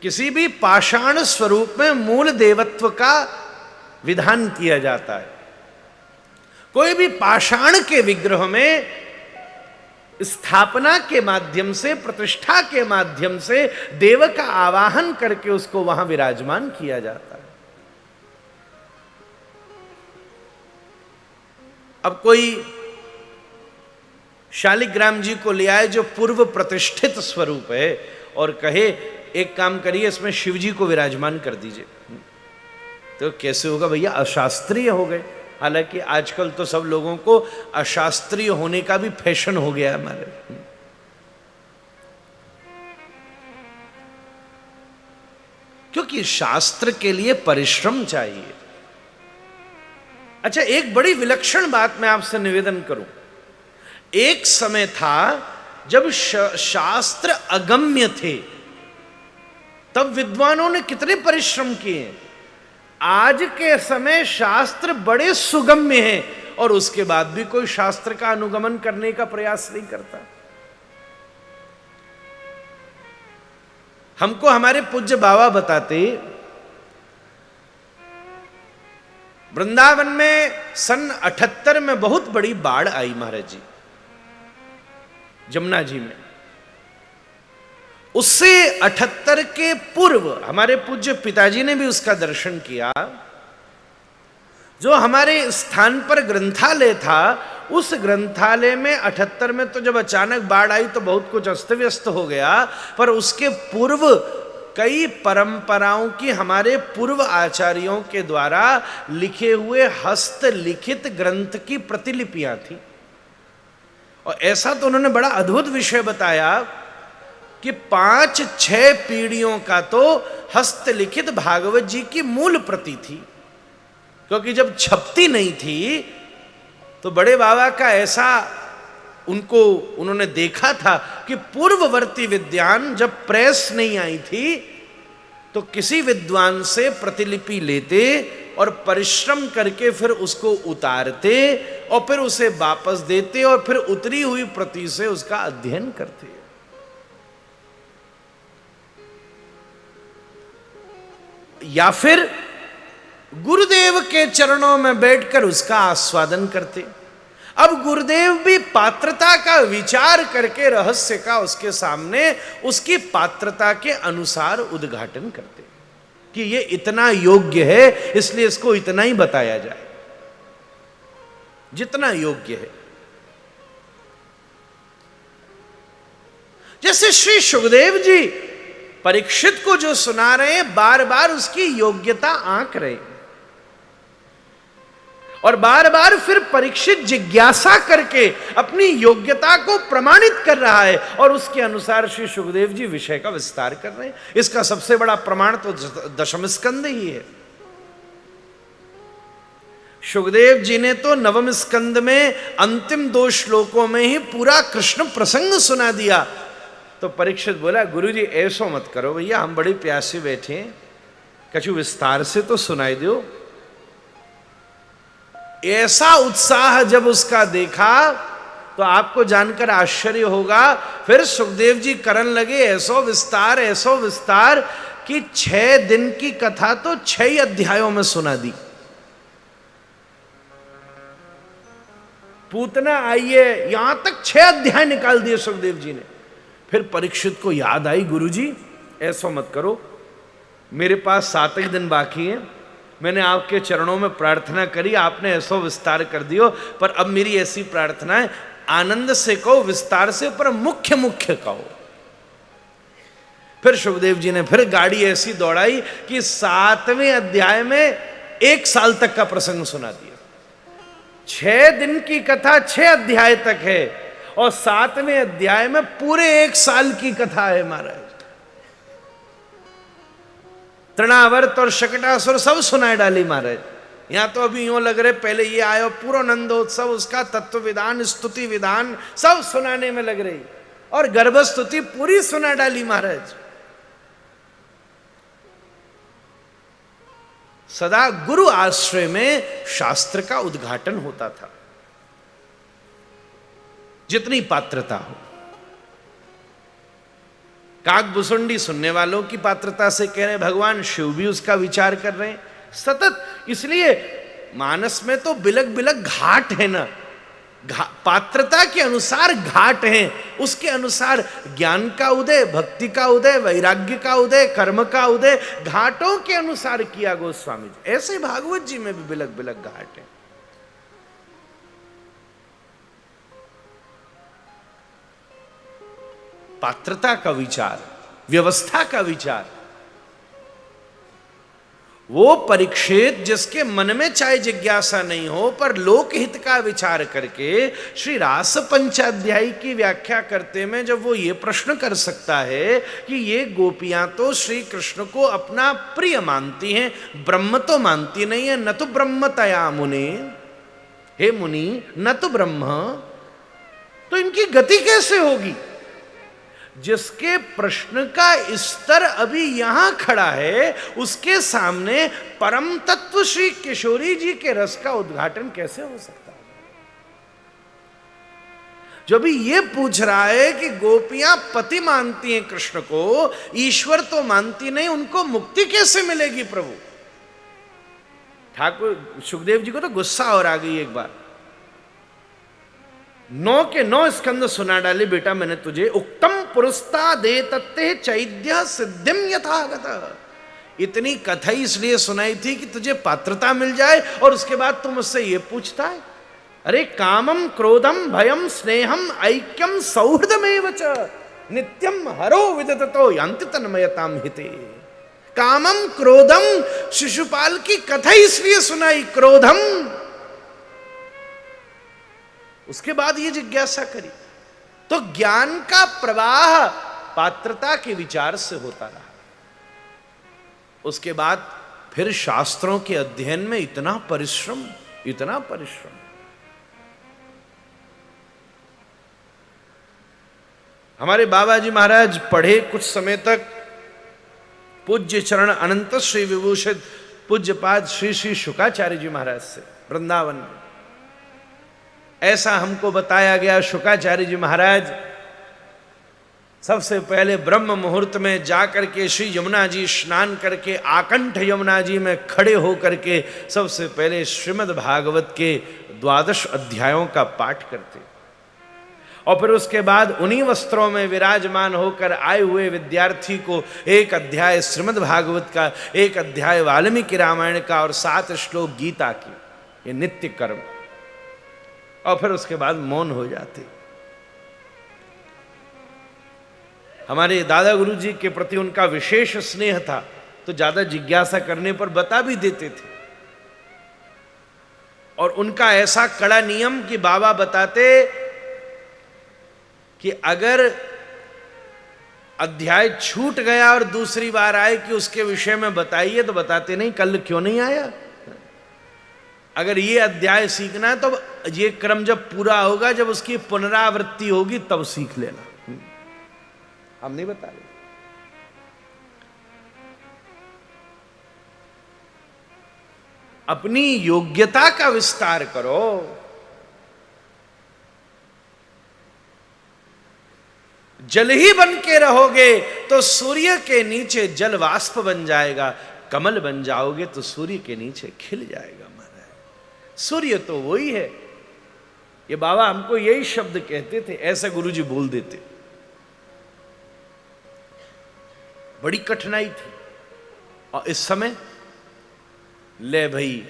किसी भी पाषाण स्वरूप में मूल देवत्व का विधान किया जाता है। कोई भी पाषाण के विग्रह में स्थापना के माध्यम से, प्रतिष्ठा के माध्यम से देव का आवाहन करके उसको वहां विराजमान किया जाता है। अब कोई शालिग्राम जी को ले आए जो पूर्व प्रतिष्ठित स्वरूप है और कहे एक काम करिए इसमें शिव जी को विराजमान कर दीजिए, तो कैसे होगा भैया? अशास्त्रीय हो गए। हालांकि आजकल तो सब लोगों को अशास्त्रीय होने का भी फैशन हो गया है हमारे। क्योंकि शास्त्र के लिए परिश्रम चाहिए। अच्छा, एक बड़ी विलक्षण बात मैं आपसे निवेदन करूं। एक समय था जब शास्त्र अगम्य थे, तब विद्वानों ने कितने परिश्रम किए। आज के समय शास्त्र बड़े सुगम्य हैं और उसके बाद भी कोई शास्त्र का अनुगमन करने का प्रयास नहीं करता। हमको हमारे पूज्य बाबा बताते, वृंदावन में सन 78 में बहुत बड़ी बाढ़ आई महाराज जी, जमुना जी में। उससे 78 के पूर्व हमारे पूज्य पिताजी ने भी उसका दर्शन किया। जो हमारे स्थान पर ग्रंथालय था, उस ग्रंथालय में 78 में तो जब अचानक बाढ़ आई तो बहुत कुछ अस्त व्यस्त हो गया, पर उसके पूर्व कई परंपराओं की हमारे पूर्व आचार्यों के द्वारा लिखे हुए हस्तलिखित ग्रंथ की प्रतिलिपियां थी। और ऐसा तो उन्होंने बड़ा अद्भुत विषय बताया कि 5-6 पीढ़ियों का तो हस्तलिखित भागवत जी की मूल प्रति थी। क्योंकि जब छपती नहीं थी तो बड़े बाबा का ऐसा उन्होंने देखा था कि पूर्ववर्ती विद्वान जब प्रेस नहीं आई थी तो किसी विद्वान से प्रतिलिपि लेते और परिश्रम करके फिर उसको उतारते और फिर उसे वापस देते और फिर उतरी हुई प्रति से उसका अध्ययन करते। या फिर गुरुदेव के चरणों में बैठकर उसका आस्वादन करते। अब गुरुदेव भी पात्रता का विचार करके रहस्य का उसके सामने उसकी पात्रता के अनुसार उद्घाटन करते कि ये इतना योग्य है, इसलिए इसको इतना ही बताया जाए जितना योग्य है। जैसे श्री सुखदेव जी परीक्षित को जो सुना रहे हैं, बार बार उसकी योग्यता आंक रहे हैं और बार बार फिर परीक्षित जिज्ञासा करके अपनी योग्यता को प्रमाणित कर रहा है और उसके अनुसार श्री सुखदेव जी विषय का विस्तार कर रहे हैं। इसका सबसे बड़ा प्रमाण तो दशम स्कंद ही है। सुखदेव जी ने तो नवम स्कंद में अंतिम 2 श्लोकों में ही पूरा कृष्ण प्रसंग सुना दिया। तो परीक्षित बोला, गुरुजी ऐसो मत करो भैया, हम बड़ी प्यासे बैठे हैं, कछु विस्तार से तो सुनाई दो। ऐसा उत्साह जब उसका देखा तो आपको जानकर आश्चर्य होगा। फिर सुखदेव जी करन लगे ऐसो विस्तार कि 6 दिन की कथा तो 6 अध्यायों में सुना दी। पूतना आइए, यहां तक 6 अध्याय निकाल दिए सुखदेव जी ने। फिर परीक्षित को याद आई, गुरुजी ऐसा मत करो, मेरे पास 7 दिन बाकी हैं, मैंने आपके चरणों में प्रार्थना करी, आपने ऐसा विस्तार कर दियो, पर अब मेरी ऐसी प्रार्थना है, आनंद से कहो, विस्तार से, पर मुख्य मुख्य कहो। फिर सुखदेव जी ने फिर गाड़ी ऐसी दौड़ाई कि 7वें अध्याय में 1 साल तक का प्रसंग सुना दिया। 6 दिन की कथा 6 अध्याय तक है और 7वें अध्याय में पूरे 1 साल की कथा है महाराज। तृणावर्त और शकटासुर सब सुनाई डाली महाराज। यहां तो अभी यूं लग रहे पहले ये आयो पूरा नंदोत्सव, उसका तत्व विधान, स्तुति विधान सब सुनाने में लग रही और गर्भ स्तुति पूरी सुना डाली महाराज। सदा गुरु आश्रय में शास्त्र का उद्घाटन होता था, जितनी पात्रता हो। काकभुसुंडी सुनने वालों की पात्रता से कह रहे हैं, भगवान शिव भी उसका विचार कर रहे हैं सतत। इसलिए मानस में तो बिलक बिलक घाट है ना, पात्रता के अनुसार घाट हैं, उसके अनुसार ज्ञान का उदय, भक्ति का उदय, वैराग्य का उदय, कर्म का उदय घाटों के अनुसार किया गोस्वामी जी। ऐसे भागवत जी में भी बिलक बिलक घाट है। पात्रता का विचार, व्यवस्था का विचार, वो परीक्षित जिसके मन में चाहे जिज्ञासा नहीं हो पर लोकहित का विचार करके श्री रास पंचाध्यायी की व्याख्या करते में जब वो ये प्रश्न कर सकता है कि ये गोपियां तो श्री कृष्ण को अपना प्रिय मानती हैं, ब्रह्म तो मानती नहीं है, न तो ब्रह्मतया मुने, हे मुनि न तो ब्रह्म, तो इनकी गति कैसे होगी? जिसके प्रश्न का स्तर अभी यहां खड़ा है उसके सामने परम तत्व श्री किशोरी जी के रस का उद्घाटन कैसे हो सकता है? जो भी ये पूछ रहा है कि गोपियां पति मानती हैं कृष्ण को, ईश्वर तो मानती नहीं, उनको मुक्ति कैसे मिलेगी प्रभु? ठाकुर सुखदेव जी को तो गुस्सा और आ गई एक बार। 9 के 9 स्कंद सुना डाले, बेटा मैंने तुझे उक्तम पुरस्ता दे तत्ते चैद्य सिद्धिम यथागत। इतनी कथा इसलिए सुनाई थी कि तुझे पात्रता मिल जाए और उसके बाद तुम मुझसे ये पूछता है। अरे कामम क्रोधम भयम स्नेहम ऐक्यम सौहृदमेव च नित्यम हरो विदततो यान्ति तन्मयताम हिते। कामम क्रोधम, शिशुपाल की कथा इसलिए सुनाई, क्रोधम, उसके बाद ये जिज्ञासा करी। तो ज्ञान का प्रवाह पात्रता के विचार से होता रहा। उसके बाद फिर शास्त्रों के अध्ययन में इतना परिश्रम, इतना परिश्रम। हमारे बाबा जी महाराज पढ़े कुछ समय तक पूज्य चरण अनंत श्री विभूषित पूज्यपाद श्री श्री शुकाचार्य जी महाराज से वृंदावन में। ऐसा हमको बताया गया, शुकाचार्य जी महाराज सबसे पहले ब्रह्म मुहूर्त में जाकर के श्री यमुना जी स्नान करके आकंठ यमुना जी में खड़े होकर के सबसे पहले श्रीमद् भागवत के 12 अध्यायों का पाठ करते, और फिर उसके बाद उन्हीं वस्त्रों में विराजमान होकर आए हुए विद्यार्थी को एक अध्याय श्रीमद् भागवत का, एक अध्याय वाल्मीकि रामायण का और 7 श्लोक गीता की, ये नित्य कर्म। और फिर उसके बाद मौन हो जाते। हमारे दादा गुरु जी के प्रति उनका विशेष स्नेह था, तो ज्यादा जिज्ञासा करने पर बता भी देते थे। और उनका ऐसा कड़ा नियम कि बाबा बताते कि अगर अध्याय छूट गया और दूसरी बार आए कि उसके विषय में बताइए, तो बताते नहीं कल क्यों नहीं आया। अगर ये अध्याय सीखना है तो ये क्रम जब पूरा होगा, जब उसकी पुनरावृत्ति होगी तब सीख लेना। हम नहीं बता रहे। अपनी योग्यता का विस्तार करो। जल ही बन के रहोगे तो सूर्य के नीचे जल वाष्प बन जाएगा, कमल बन जाओगे तो सूर्य के नीचे खिल जाएगा। सूर्य तो वही है। ये बाबा हमको यही शब्द कहते थे, ऐसा गुरुजी बोल देते। बड़ी कठिनाई थी। और इस समय ले भाई,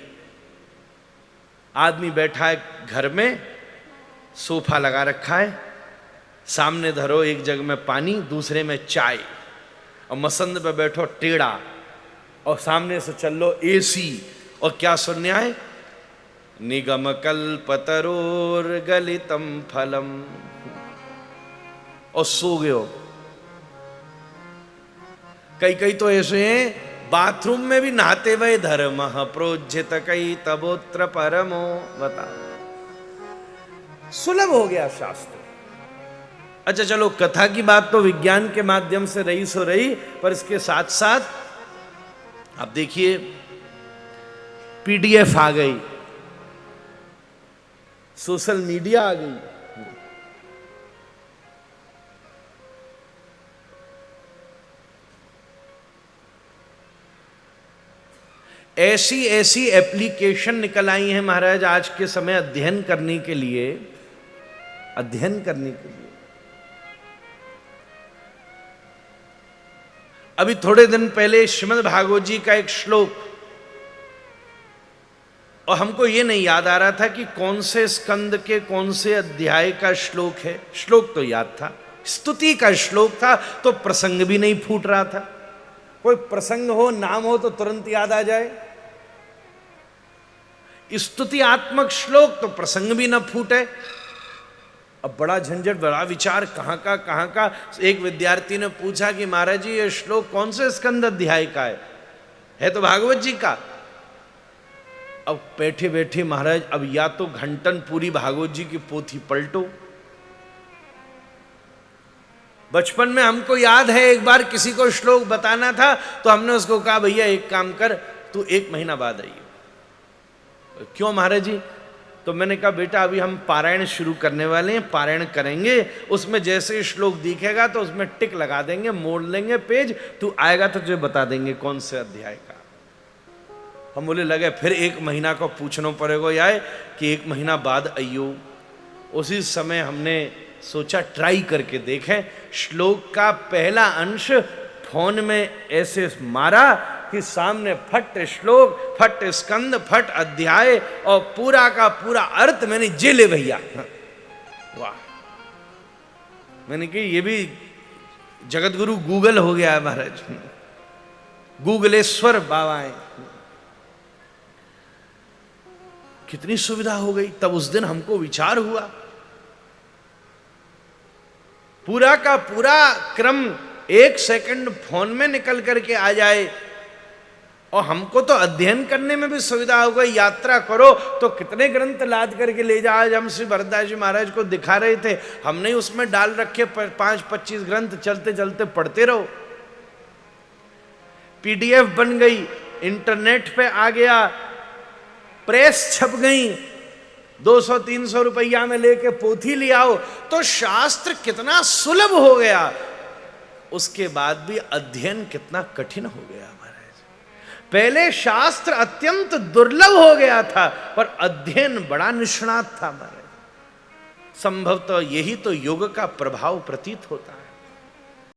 आदमी बैठा है घर में, सोफा लगा रखा है, सामने धरो एक जग में पानी, दूसरे में चाय, और मसंद पे बैठो टेढ़ा, और सामने से चल लो एसी, और क्या सुनने आए? निगम कल्पतरोर गलितम फलम, और सो गए हो। कई कई तो ऐसे हैं बाथरूम में भी नहाते हुए धर्म प्रोज्यत कई तबोत्र परमो। बता, सुलभ हो गया शास्त्र। अच्छा चलो, कथा की बात तो विज्ञान के माध्यम से रही सो रही, पर इसके साथ साथ अब देखिए पीडीएफ आ गई, सोशल मीडिया आ गई। 1 मिनट ऐसी ऐसी एप्लीकेशन निकल आई हैं महाराज आज के समय अध्ययन करने के लिए। अभी थोड़े दिन पहले श्रीमद् भागवत जी का एक श्लोक, और हमको ये नहीं याद आ रहा था कि कौन से स्कंद के कौन से अध्याय का श्लोक है। श्लोक तो याद था, स्तुति का श्लोक था, तो प्रसंग भी नहीं फूट रहा था। कोई प्रसंग हो, नाम हो तो तुरंत याद आ जाए। स्तुति आत्मक श्लोक तो प्रसंग भी न फूटे। अब बड़ा झंझट, बड़ा विचार, कहाँ का। एक विद्यार्थी ने पूछा कि महाराज जी ये श्लोक कौन से स्कंद अध्याय का है तो भागवत जी का। अब बैठे बैठे महाराज, अब या तो घंटन पूरी भागवत जी की पोथी पलटो। बचपन में हमको याद है एक बार किसी को श्लोक बताना था तो हमने उसको कहा भैया एक काम कर, तू 1 महीना बाद आइयो। क्यों महाराज जी? तो मैंने कहा बेटा अभी हम पारायण शुरू करने वाले हैं, पारायण करेंगे, उसमें जैसे श्लोक दिखेगा तो उसमें टिक लगा देंगे, मोड़ लेंगे पेज, तू आएगा तो तुझे बता देंगे कौन से अध्याय का। हम बोले लगे फिर 1 महीना को पूछना पड़ेगा यार कि 1 महीना बाद आइयो। उसी समय हमने सोचा ट्राई करके देखें। श्लोक का पहला अंश फोन में ऐसे मारा कि सामने फट श्लोक, फट स्कंद, फट अध्याय और पूरा का पूरा अर्थ मैंने जेले भैया। वाह, मैंने कहा ये भी जगत गुरु गूगल हो गया है महाराज, गूगलेश्वर बाबा है। कितनी सुविधा हो गई। तब उस दिन हमको विचार हुआ, पूरा का पूरा क्रम 1 सेकंड फोन में निकल करके आ जाए, और हमको तो अध्ययन करने में भी सुविधा हो गई। यात्रा करो तो कितने ग्रंथ लाद करके ले जा। आज हम श्री भरतदास जी महाराज को दिखा रहे थे, हमने उसमें डाल रखे 5-25 ग्रंथ, चलते चलते पढ़ते रहो। पीडीएफ बन गई, इंटरनेट पे आ गया, प्रेस छप गई, 200-300 रुपया में लेके पोथी ले आओ, तो शास्त्र कितना सुलभ हो गया। उसके बाद भी अध्ययन कितना कठिन हो गया महाराज। पहले शास्त्र अत्यंत दुर्लभ हो गया था, पर अध्ययन बड़ा निष्णात था महाराज। संभवतः यही तो योग का प्रभाव प्रतीत होता है।